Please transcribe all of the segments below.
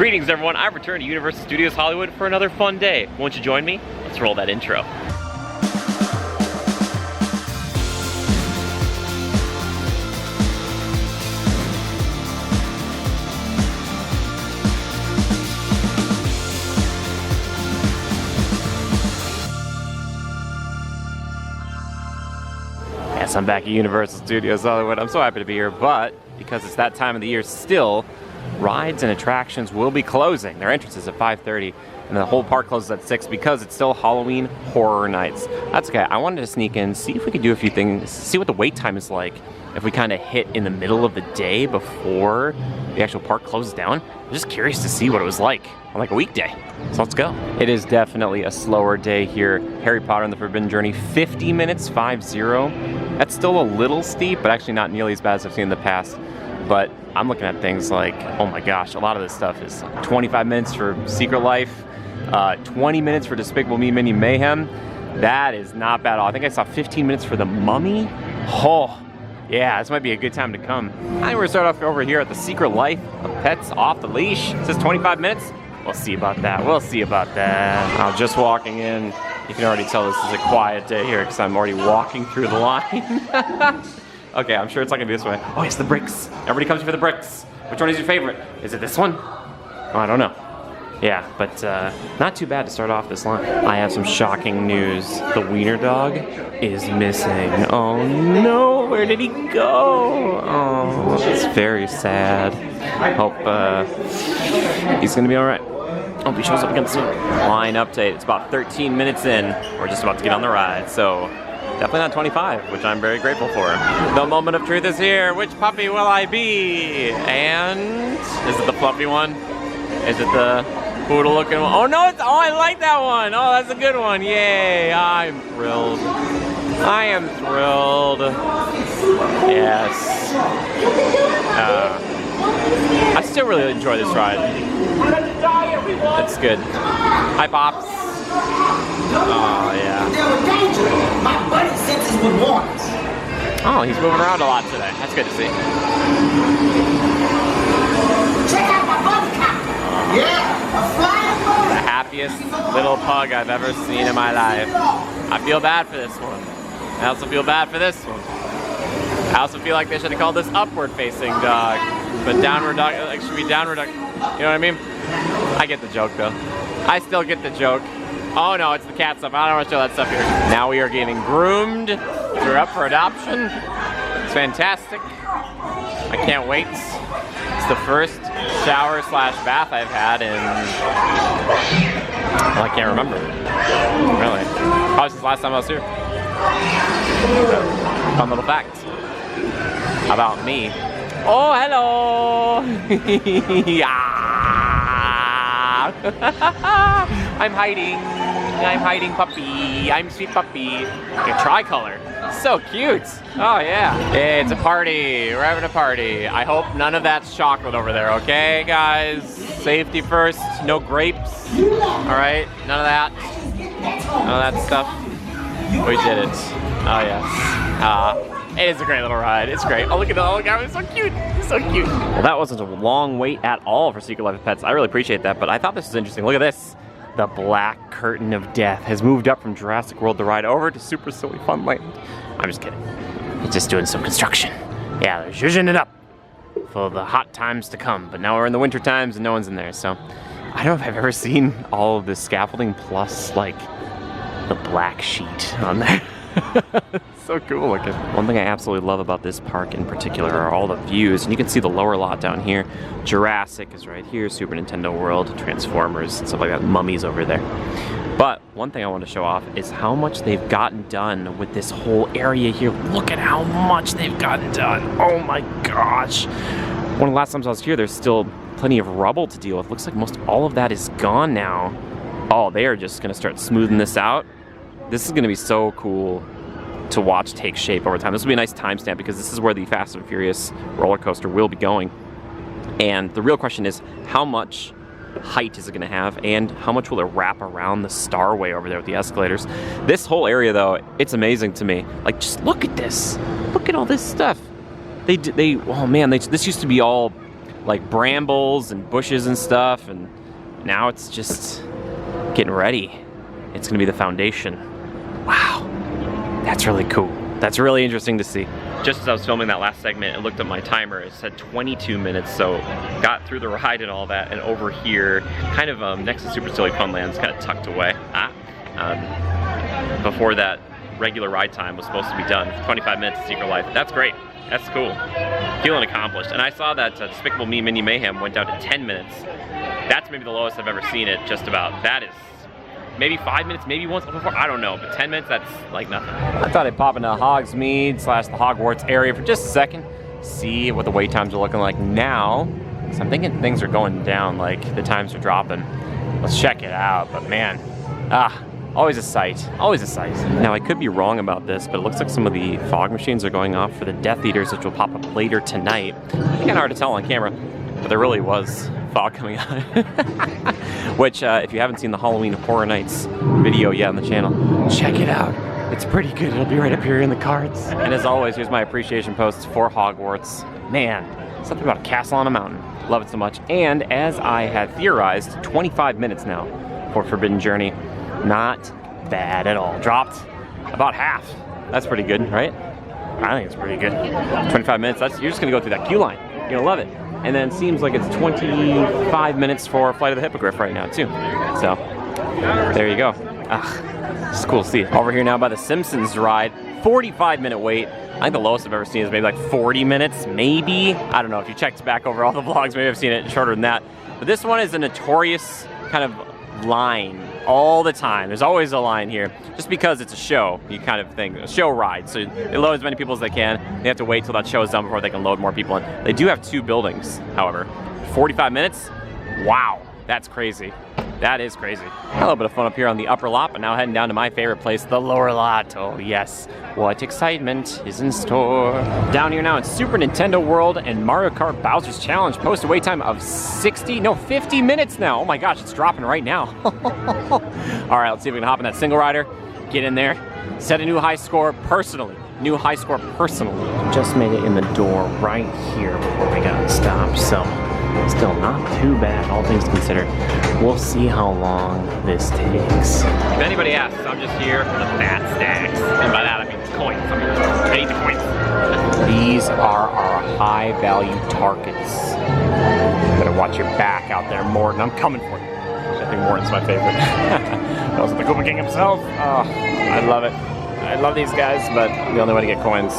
Greetings everyone, I've returned to Universal Studios Hollywood for another fun day. Won't you join me? Let's roll that intro. Yes, I'm back at Universal Studios Hollywood. I'm so happy to be here, but because it's that time of the year still, rides and attractions will be closing. Their entrance is at 5:30 and the whole park closes at 6 because it's still Halloween Horror Nights. That's okay. I wanted to sneak in, see if we could do a few things, see what the wait time is like if we kind of hit in the middle of the day before the actual park closes down. I'm just curious to see what it was like on like a weekday. So let's go. It is definitely a slower day here. Harry Potter and the Forbidden Journey, 50 minutes, 50. That's still a little steep, but actually not nearly as bad as I've seen in the past. But I'm looking at things like, oh my gosh, a lot of this stuff is 25 minutes for Secret Life, 20 minutes for Despicable Me Mini Mayhem. That is not bad at all. I think I saw 15 minutes for The Mummy. Oh, yeah, this might be a good time to come. I think we're gonna start off over here at the Secret Life of Pets Off the Leash. It says 25 minutes. We'll see about that. We'll see about that. I'm just walking in. You can already tell this is a quiet day here because I'm already walking through the line. Okay, I'm sure it's not gonna be this way. Oh, it's the bricks. Everybody comes for the bricks. Which one is your favorite? Is it this one? Oh, I don't know. Yeah, but not too bad to start off this line. I have some shocking news. The wiener dog is missing. Oh no, where did he go? Oh, it's very sad. Hope he's gonna be all right. Hope he shows up again soon. Line update, it's about 13 minutes in. We're just about to get on the ride, so definitely not 25, which I'm very grateful for. The moment of truth is here. Which puppy will I be? And is it the fluffy one? Is it the poodle looking one? Oh no, oh, I like that one. Oh, that's a good one. Yay, I'm thrilled. I am thrilled. Yes. I still really enjoy this ride. It's good. Hi, Pops. Oh, yeah. My buddy senses would warn us. Oh, he's moving around a lot today. That's good to see. Check out my buddy copter. Yeah, a flying bird. The happiest little pug I've ever seen in my life. I feel bad for this one. I also feel bad for this one. I also feel like they should have called this upward facing dog. But downward dog, like, should be downward dog. You know what I mean? I get the joke though. I still get the joke. Oh no, it's the cat stuff. I don't want to show that stuff here. Now we are getting groomed. We're up for adoption. It's fantastic. I can't wait. It's the first shower / bath I've had in, well, I can't remember. Really. Probably since last time I was here. Fun little fact about me. Oh, hello. I'm hiding puppy. I'm sweet puppy. A tricolor. So cute. Oh yeah. Hey, it's a party. We're having a party. I hope none of that's chocolate over there, okay guys? Safety first. No grapes. Alright, none of that. None of that stuff. We did it. Oh yes. It is a great little ride. It's great. Oh, look at the little guy. It's so cute. It's so cute. Well, that wasn't a long wait at all for Secret Life of Pets. I really appreciate that, but I thought this was interesting. Look at this. The black curtain of death has moved up from Jurassic World the ride over to Super Silly Fun Land. I'm just kidding. It's just doing some construction. Yeah, they're zhuzhing it up for the hot times to come, but now we're in the winter times and no one's in there, so I don't know if I've ever seen all of this scaffolding plus, like, the black sheet on there. So cool looking. One thing I absolutely love about this park in particular are all the views, and you can see the lower lot down here. Jurassic is right here, Super Nintendo World, Transformers, and stuff like that. Mummies over there. But one thing I want to show off is how much they've gotten done with this whole area here. Look at how much they've gotten done. Oh my gosh. One of the last times I was here, there's still plenty of rubble to deal with. Looks like most all of that is gone now. Oh, they are just gonna start smoothing this out. This is gonna be so cool to watch take shape over time. This will be a nice timestamp because this is where the Fast and Furious roller coaster will be going. And the real question is, how much height is it gonna have and how much will it wrap around the Starway over there with the escalators? This whole area though, it's amazing to me. Like, just look at this. Look at all this stuff. Oh man, this used to be all like brambles and bushes and stuff, and now it's just getting ready. It's gonna be the foundation. Wow, that's really cool. That's really interesting to see. Just as I was filming that last segment, I looked at my timer. It said 22 minutes, so got through the ride and all that, and over here, kind of next to Super Silly Funland, kind of tucked away. Before that regular ride time was supposed to be done, 25 minutes of Secret Life. That's great. That's cool. Feeling accomplished. And I saw that Despicable Me Mini Mayhem went down to 10 minutes. That's maybe the lowest I've ever seen it, just about. That is maybe 5 minutes, maybe once before, I don't know, but 10 minutes, that's like nothing. I thought I'd pop into Hogsmeade / the Hogwarts area for just a second, see what the wait times are looking like now. So I'm thinking things are going down, like the times are dropping. Let's check it out, but man, always a sight, always a sight. Now I could be wrong about this, but it looks like some of the fog machines are going off for the Death Eaters, which will pop up later tonight. It's kind of hard to tell on camera, but there really was fog coming out. Which, if you haven't seen the Halloween Horror Nights video yet on the channel, check it out. It's pretty good. It'll be right up here in the cards. And as always, here's my appreciation post for Hogwarts. Man, something about a castle on a mountain. Love it so much. And as I had theorized, 25 minutes now for Forbidden Journey. Not bad at all. Dropped about half. That's pretty good, right? I think it's pretty good. 25 minutes, you're just gonna go through that queue line. You're gonna love it. And then it seems like it's 25 minutes for Flight of the Hippogriff right now too. So, there you go. It's cool to see. Over here now by the Simpsons ride, 45-minute wait. I think the lowest I've ever seen is maybe like 40 minutes, maybe. I don't know, if you checked back over all the vlogs, maybe I've seen it shorter than that. But this one is a notorious kind of line all the time. There's always a line here, just because it's a show, you kind of think, a show ride. So they load as many people as they can. They have to wait till that show is done before they can load more people in. They do have 2 buildings, however. 45 minutes? Wow, that's crazy. That is crazy. A little bit of fun up here on the upper lot, but now heading down to my favorite place, the lower lot. Oh yes, what excitement is in store. Down here now in Super Nintendo World and Mario Kart Bowser's Challenge. Posted wait time of 50 minutes now. Oh my gosh, it's dropping right now. All right, let's see if we can hop in that single rider, get in there, set a new high score personally. New high score personally. Just made it in the door right here before we got stopped, so still not too bad, all things considered. We'll see how long this takes. If anybody asks, I'm just here for the fat stacks. And by that I mean coins. I need the coins. These are our high value targets. Better watch your back out there, Morton. I'm coming for you. I think Morton's my favorite. That was the Koopa King himself. Oh, I love it. I love these guys, but the only way to get coins,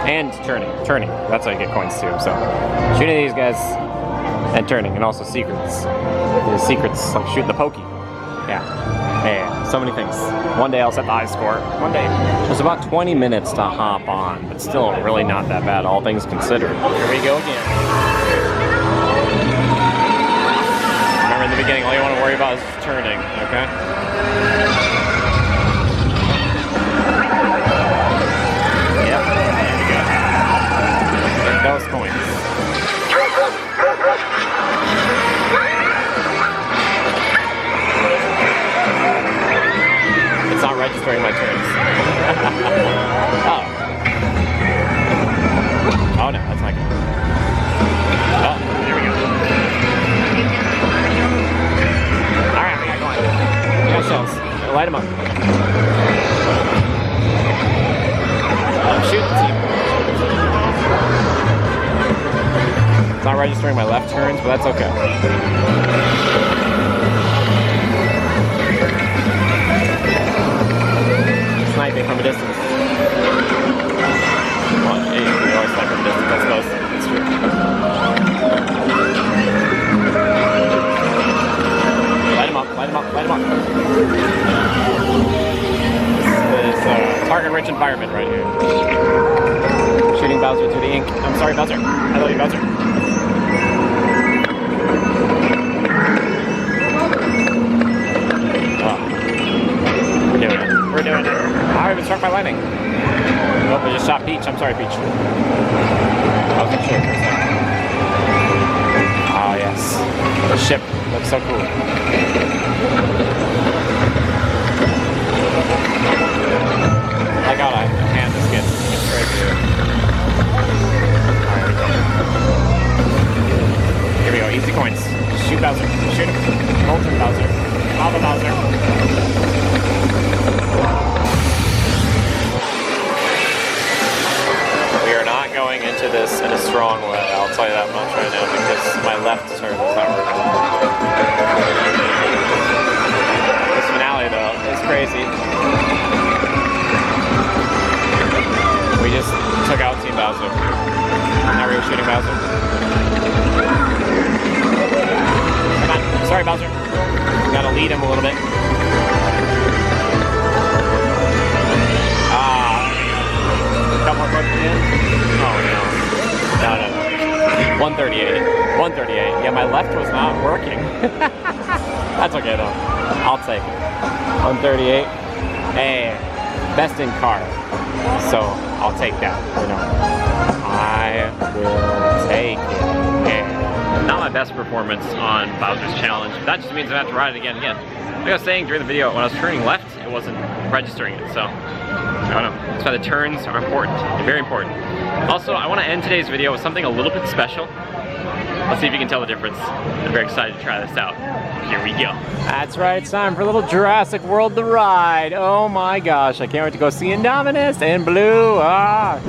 and turning, that's how you get coins too. So shooting these guys and turning, and also secrets. The secrets, like shooting the pokey. Yeah, so many things. One day I'll set the high score. One day. There's about 20 minutes to hop on, but still really not that bad, all things considered. Here we go again. Remember in the beginning, all you want to worry about is turning, okay? Those coins. It's not registering my turns. Oh. Oh no, that's not good. Oh, there we go. Alright, we got going. We got shells. Light them up. Shoot the team. It's not registering my left turns, but that's okay. Sniping from a distance. Well, we always snipe from a distance, that's close. That's true. Light him up, light him up, light him up. This is a target-rich environment right here. Shooting Bowser through the ink. I'm sorry, Bowser. I love you, Bowser. Oh. We're doing it. We're doing it. I haven't struck my lightning. Oh, I just shot Peach. I'm sorry, Peach. I was unsure for a second. Oh, yes. The ship looks so cool. I gotta hand this kid straight through. easy coins. Just shoot Bowser. Shoot him. Molten Bowser. Lava Bowser. We are not going into this in a strong way, I'll tell you that much right now, because my left turn is not working. This finale, though, is crazy. We just took out Team Bowser. Now we're shooting Bowser. Come on. Sorry, Bowser. Gotta lead him a little bit. Couple more cards in. Oh no. No. 138. 138. Yeah, my left was not working. That's okay though. I'll take it. 138. Hey, best in Kart. So I'll take that. You know, I will take it. Yeah. Not my best performance on Bowser's Challenge. That just means I have to ride it again. Like I was saying during the video, when I was turning left, it wasn't registering it. So I don't know. That's why the turns are important. They're very important. Also, I want to end today's video with something a little bit special. Let's see if you can tell the difference. I'm very excited to try this out. Here we go. That's right, it's time for a little Jurassic World the ride. Oh my gosh, I can't wait to go see Indominus and Blue. Ah.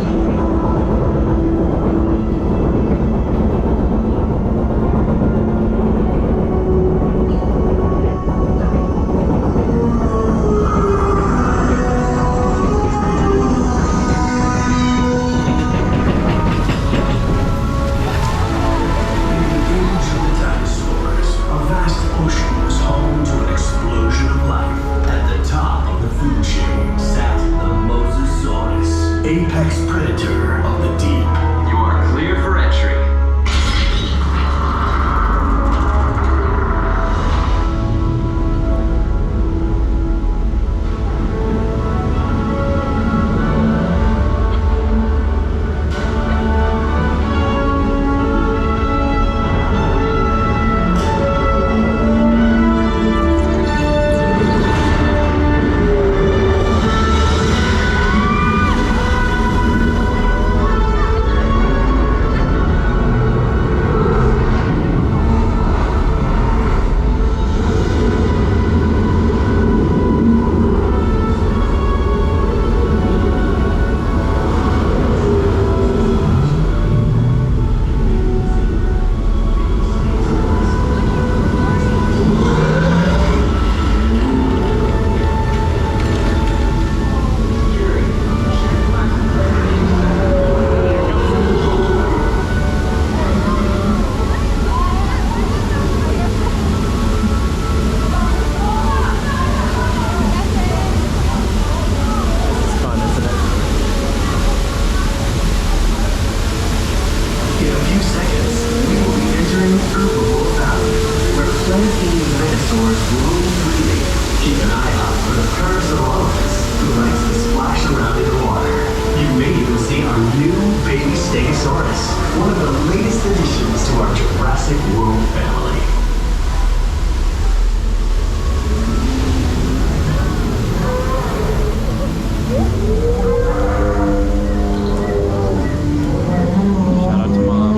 One of the latest additions to our Jurassic World family. Shout out to Mom.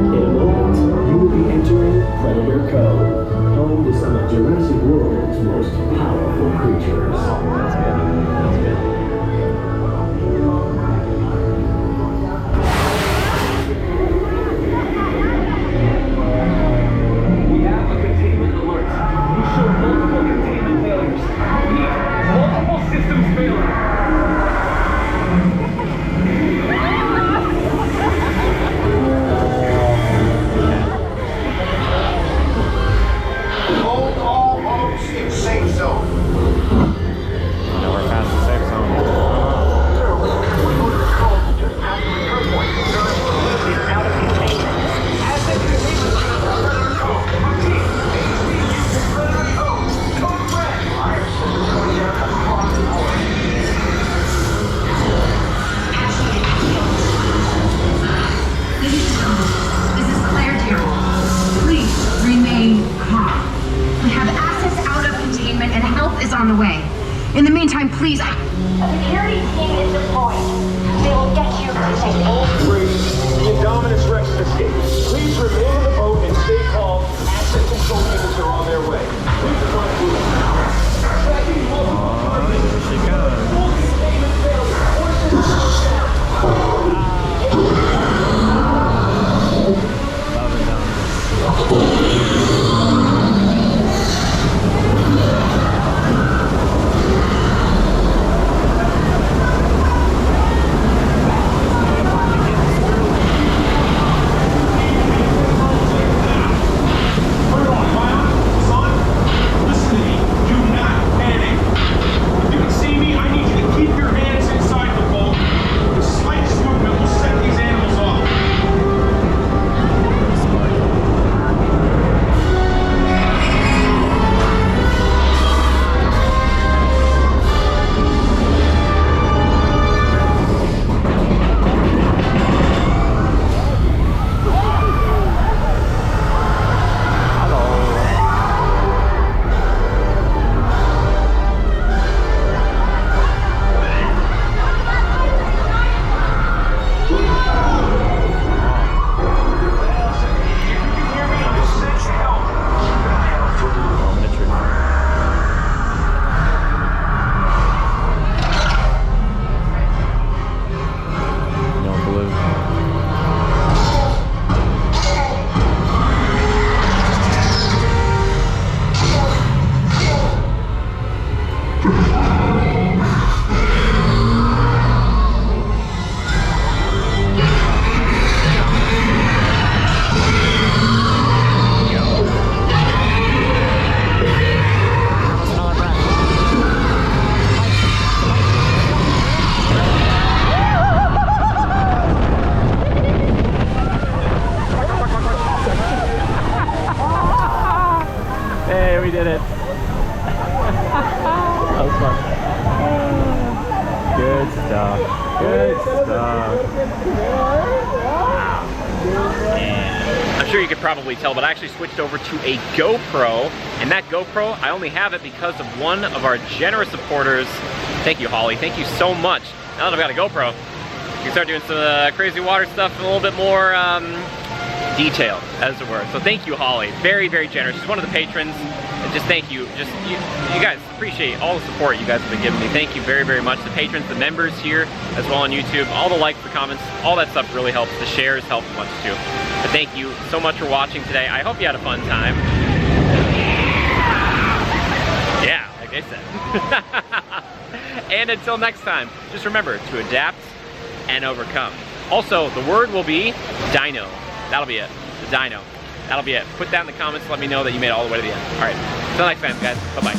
In a moment, you will be entering Predator Cove, home to some of Jurassic World's most powerful creatures. That's good. That's good. We have a containment alert. You show multiple containment failures. Multiple systems failure. Hold all boats in safe zone. Now we're past the safe zone. And please, A security team is deployed. They will get you to safety. All three, the Indominus Rex escape. Please remain in the boat and stay calm. Asset control units are on their way. Please run through. Tracking multiple targets. Here she comes. Full containment failure. Force systems down. Love it down. Hey, we did it. That was fun. Good stuff. Good stuff. I'm sure you could probably tell, but I actually switched over to a GoPro, and that GoPro, I only have it because of one of our generous supporters. Thank you, Holly. Thank you so much. Now that I've got a GoPro, you can start doing some crazy water stuff a little bit more detailed, as it were. So thank you, Holly. Very, very generous. She's one of the patrons. And just thank you. Just you guys appreciate all the support you guys have been giving me. Thank you very, very much. The patrons, the members here, as well on YouTube, all the likes, the comments, all that stuff really helps. The shares help much too. But thank you so much for watching today. I hope you had a fun time. Yeah, like I said. And until next time, just remember to adapt and overcome. Also, the word will be dino. That'll be it. The dino. That'll be it. Put that in the comments. Let me know that you made it all the way to the end. All right. Until next time, guys. Bye-bye.